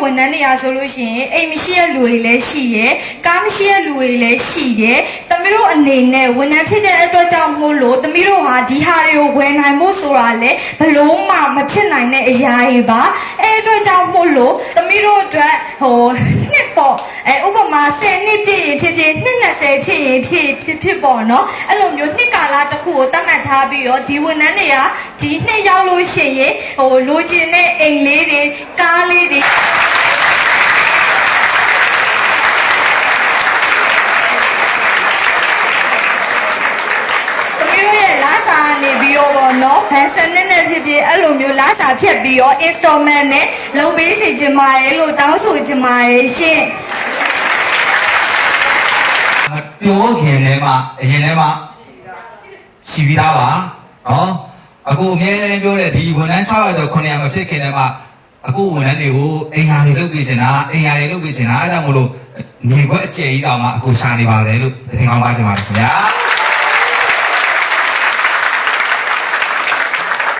ဝန်ထမ်းတွေအားဆိုလို့ရှိရင်အိမ်မရှိတဲ့လူတွေလည်းရှိရဲကားမရှိတဲ့လူတွေလည်းရှိရဲသမီးတို့အနေနဲ့ဝန်ထမ်းဖြစ်တဲ့အတွက်ကြောင့်မို့လို့သမီးတို့ဟာဒီဟာတွေကိုဝယ်နိုင်ဖို့ဆိုတာလည်းဘလို့မှမဖြစ်နိုင်တဲ့အရာတွေပါအဲ့အတွက်ကြောင့်မို့လို့သမီးတို့အတွက်နှစ်ပေါ့ဥပမာ10နှစ်ပြည့်ရင်ဖြစ်ဖြစ်နှစ်20ဖြစ်ရင်ဖြစ်ပေါ့နော်အဲ့လိုမျိုးနှစ်ကာလတစ်ခုကိုတတ်မှတ်ထားပြီးတော့ဒီဝန်ထမ်းတွေကဒီနှစ်ရောက်လို့ရှိရင်လိုချင်တဲ့အိမ်လေးတွေကားလေးတွေလာစာနေပြီးတော့ပေါ့နော်ဘန်စနစ်နဲ့ဖြစ်ဖြစ်အဲ့လိုမျိုးလာစာဖြတ်ပြီးတော့ installment နဲ့လုပ်ပေးစီချင်ပါတယ်လို့တောင်းဆိုချင်ပါတယ်ရှင်ပြောခင်ထဲမှာအရင်ထဲမှာရှိပြီးသားပါနော်အခုအမြဲတမ်းပြောတဲ့ဒီဝန်ထမ်း600ကျော်900မဖြစ်ခင်ထဲမှာအခုဝန်ထမ်းတွေကိုအိမ်ယာတွေလုပ်ပေးချင်တာအဲ့ဒါကြောင့်မလို့နေခွက်အကျယ်ကြီးတောင်မှအခုရှာနေပါလေလို့သင်ကောင်းပါချင်ပါတယ်ခင်ဗျာ